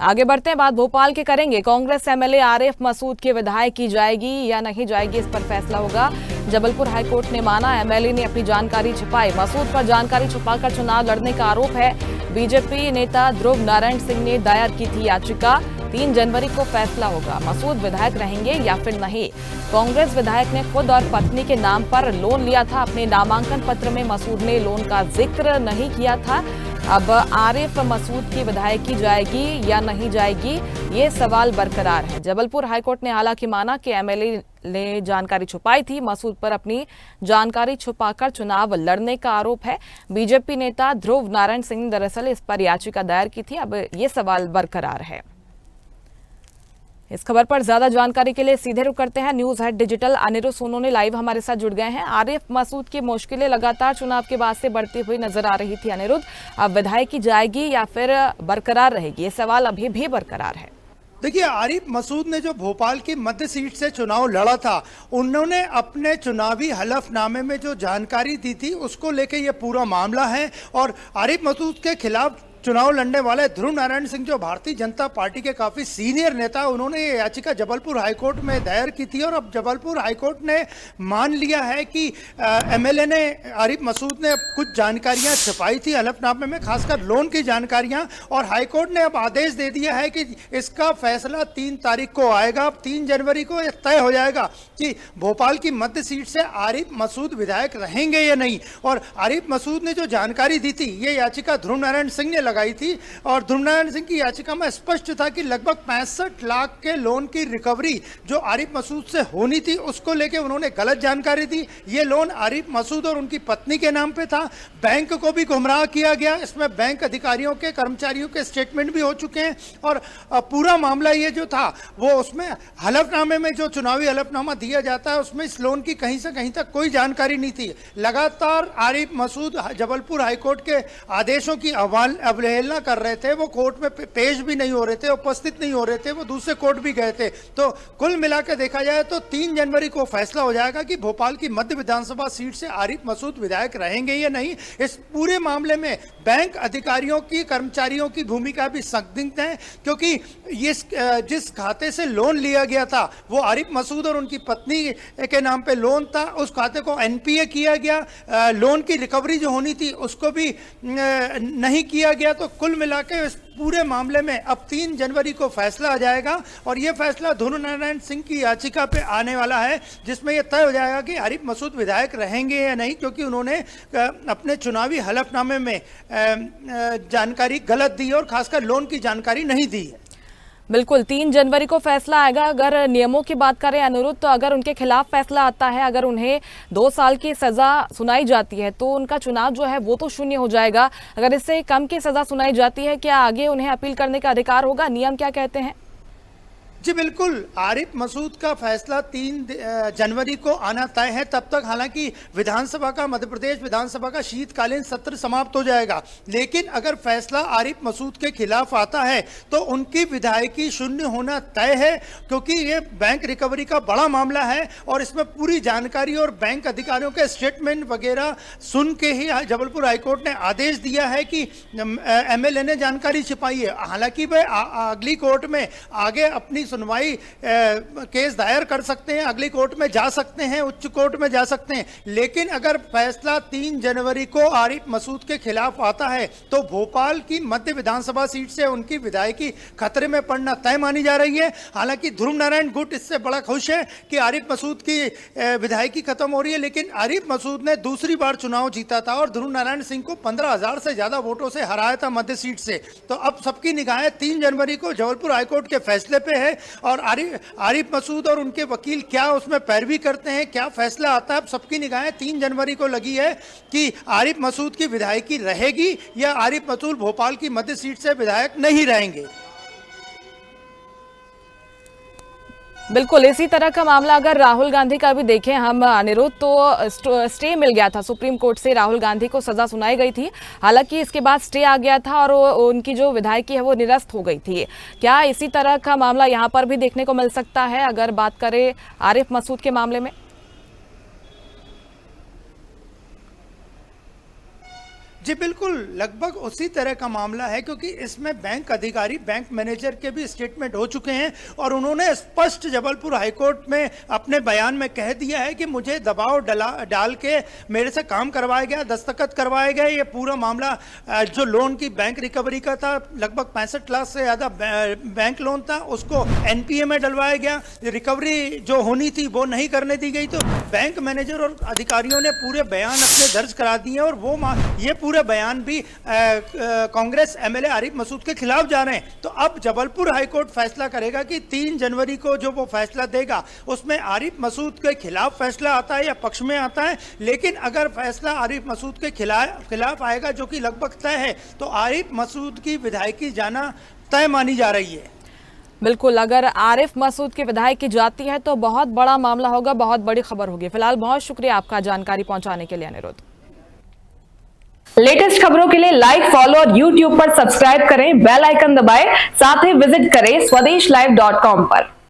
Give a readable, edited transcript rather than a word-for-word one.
आगे बढ़ते हैं, बात भोपाल के करेंगे। कांग्रेस एमएलए आरिफ मसूद की विधायक की जाएगी या नहीं जाएगी, इस पर फैसला होगा। जबलपुर हाईकोर्ट ने माना एमएलए ने अपनी जानकारी छिपाई। मसूद पर जानकारी छुपाकर चुनाव लड़ने का आरोप है। बीजेपी नेता ध्रुव नारायण सिंह ने दायर की थी याचिका। 3 जनवरी को फैसला होगा, मसूद विधायक रहेंगे या फिर नहीं। कांग्रेस विधायक ने खुद और पत्नी के नाम पर लोन लिया था। अपने नामांकन पत्र में मसूद ने लोन का जिक्र नहीं किया था। अब आरिफ मसूद की विधायकी जाएगी या नहीं जाएगी, ये सवाल बरकरार है। जबलपुर हाईकोर्ट ने हालांकि माना कि एमएलए ने जानकारी छुपाई थी। मसूद पर अपनी जानकारी छुपाकर चुनाव लड़ने का आरोप है। बीजेपी नेता ध्रुव नारायण सिंह ने दरअसल इस पर याचिका दायर की थी। अब ये सवाल बरकरार है। इस खबर पर ज्यादा जानकारी के लिए सीधे रुख करते हैं news head digital Anirudh Sonone live हमारे साथ जुड़ गए हैं। आरिफ मसूद की मुश्किलें लगातार चुनाव के बाद से बढ़ती हुई नजर आ रही थी। अनिरुद्ध, अब विधायकी जाएगी या फिर बरकरार रहेगी, ये सवाल अभी भी बरकरार है। देखिए, आरिफ मसूद ने जो भोपाल की मध्य सीट से चुनाव लड़ा था, उन्होंने अपने चुनावी हलफनामे में जो जानकारी दी थी उसको लेके ये पूरा मामला है। और आरिफ मसूद के खिलाफ चुनाव लड़ने वाले ध्रुव नारायण सिंह, जो भारतीय जनता पार्टी के काफ़ी सीनियर नेता, उन्होंने ये याचिका जबलपुर हाईकोर्ट में दायर की थी। और अब जबलपुर हाईकोर्ट ने मान लिया है कि एमएलए ने, आरिफ मसूद ने कुछ जानकारियां छुपाई थी हलफनामे में, खासकर लोन की जानकारियां। और हाईकोर्ट ने अब आदेश दे दिया है कि इसका फैसला 3 तारीख को आएगा। अब 3 जनवरी को तय हो जाएगा कि भोपाल की मध्य सीट से आरिफ मसूद विधायक रहेंगे या नहीं। और आरिफ मसूद ने जो जानकारी दी थी, ये याचिका ध्रुव नारायण सिंह ने लगाई थी। और ध्रुव नारायण सिंह की याचिका में स्पष्ट था कि लगभग 65 लाख के लोन की रिकवरी जो आरिफ मसूद से होनी थी, उसको लेके उन्होंने गलत जानकारी दी। ये लोन आरिफ मसूद और उनकी पत्नी के नाम पे था। बैंक को भी गुमराह किया गया। इसमें बैंक अधिकारियों के, कर्मचारियों के स्टेटमेंट भी हो चुके हैं। और पूरा मामला ये जो था, वो उसमें हलफनामे में जो चुनावी हलफनामा दिया जाता है, उसमें इस लोन की कहीं से कहीं तक कोई जानकारी नहीं थी। लगातार आरिफ मसूद जबलपुर हाईकोर्ट के आदेशों की अवहेलना कर रहे थे। वो कोर्ट में पेश भी नहीं हो रहे थे, उपस्थित नहीं हो रहे थे, वो दूसरे कोर्ट भी गए थे। तो कुल मिलाकर देखा जाए तो 3 जनवरी को फैसला हो जाएगा कि भोपाल की मध्य विधानसभा सीट से आरिफ मसूद विधायक रहेंगे या नहीं। इस पूरे मामले में बैंक अधिकारियों की, कर्मचारियों की भूमिका भी संदिग्ध है, क्योंकि ये जिस खाते से लोन लिया गया था, वो आरिफ मसूद और उनकी पत्नी के नाम पे लोन था। उस खाते को एनपीए किया गया। लोन की रिकवरी जो होनी थी उसको भी नहीं किया गया। तो कुल मिलाकर इस पूरे मामले में अब 3 जनवरी को फैसला आ जाएगा। और यह फैसला ध्रुव नारायण सिंह की याचिका पे आने वाला है, जिसमें यह तय हो जाएगा कि आरिफ मसूद विधायक रहेंगे या नहीं, क्योंकि उन्होंने अपने चुनावी हलफनामे में जानकारी गलत दी और खासकर लोन की जानकारी नहीं दी है। बिल्कुल, 3 जनवरी को फैसला आएगा। अगर नियमों की बात करें अनिरुद्ध, तो अगर उनके खिलाफ फैसला आता है, अगर उन्हें 2 साल की सजा सुनाई जाती है, तो उनका चुनाव जो है वो तो शून्य हो जाएगा। अगर इससे कम की सजा सुनाई जाती है, क्या आगे उन्हें अपील करने का अधिकार होगा? नियम क्या कहते हैं? जी बिल्कुल, आरिफ मसूद का फैसला 3 जनवरी को आना तय है। तब तक हालांकि विधानसभा का, मध्य प्रदेश विधानसभा का शीतकालीन सत्र समाप्त हो जाएगा। लेकिन अगर फैसला आरिफ मसूद के खिलाफ आता है तो उनकी विधायकी शून्य होना तय है, क्योंकि ये बैंक रिकवरी का बड़ा मामला है। और इसमें पूरी जानकारी और बैंक अधिकारियों के स्टेटमेंट वगैरह सुन के ही जबलपुर हाईकोर्ट ने आदेश दिया है कि एमएलए ने जानकारी छिपाई है। हालांकि वे अगली कोर्ट में आगे अपनी सुनवाई केस दायर कर सकते हैं, अगली कोर्ट में जा सकते हैं, उच्च कोर्ट में जा सकते हैं। लेकिन अगर फैसला 3 जनवरी को आरिफ मसूद के खिलाफ आता है तो भोपाल की मध्य विधानसभा सीट से उनकी विधायकी खतरे में पड़ना तय मानी जा रही है। हालांकि ध्रुव नारायण गुट इससे बड़ा खुश है कि आरिफ मसूद की विधायकी खत्म हो रही है। लेकिन आरिफ मसूद ने दूसरी बार चुनाव जीता था और ध्रुव नारायण सिंह को 15,000 से ज्यादा वोटों से हराया था मध्य सीट से। तो अब सबकी निगाहें 3 जनवरी को जबलपुर हाईकोर्ट के फैसले पे है। और आरिफ मसूद और उनके वकील क्या उसमें पैरवी करते हैं, क्या फैसला आता है, सबकी निगाहें 3 जनवरी को लगी है कि आरिफ मसूद की विधायकी रहेगी या आरिफ मसूद भोपाल की मध्य सीट से विधायक नहीं रहेंगे। बिल्कुल, इसी तरह का मामला अगर राहुल गांधी का भी देखें हम अनिरुद्ध, तो स्टे मिल गया था सुप्रीम कोर्ट से। राहुल गांधी को सजा सुनाई गई थी, हालांकि इसके बाद स्टे आ गया था और उनकी जो विधायकी है वो निरस्त हो गई थी। क्या इसी तरह का मामला यहां पर भी देखने को मिल सकता है अगर बात करें आरिफ मसूद के मामले में? जी बिल्कुल, लगभग उसी तरह का मामला है, क्योंकि इसमें बैंक अधिकारी, बैंक मैनेजर के भी स्टेटमेंट हो चुके हैं और उन्होंने स्पष्ट जबलपुर हाईकोर्ट में अपने बयान में कह दिया है कि मुझे दबाव डाल के मेरे से काम करवाया गया, दस्तखत करवाए गए। ये पूरा मामला जो लोन की बैंक रिकवरी का था, लगभग 65 लाख से ज़्यादा बैंक लोन था, उसको एनपीए में डलवाया गया। रिकवरी जो होनी थी वो नहीं करने दी गई। तो बैंक मैनेजर और अधिकारियों ने पूरे बयान अपने दर्ज करा दिए और वो ये पूरे बयान भी कांग्रेस एमएलए आरिफ मसूद के खिलाफ जा रहे हैं। तो अब जबलपुर हाईकोर्ट फैसला करेगा कि 3 जनवरी को जो वो फैसला देगा उसमें आरिफ मसूद के खिलाफ फैसला आता है या पक्ष में आता है। लेकिन अगर फैसला आरिफ मसूद के खिलाफ आएगा, जो कि लगभग तय है, तो आरिफ मसूद की विधायकी जाना तय मानी जा रही है। बिल्कुल, अगर आरिफ मसूद की विधायकी जाती है तो बहुत बड़ा मामला होगा, बहुत बड़ी खबर होगी। फिलहाल बहुत शुक्रिया आपका जानकारी पहुंचाने के लिए, अनिरुद्ध। लेटेस्ट खबरों के लिए लाइक, फॉलो और यूट्यूब पर सब्सक्राइब करें, बेल आइकन दबाएं, साथ ही विजिट करें swedeshlive.com पर।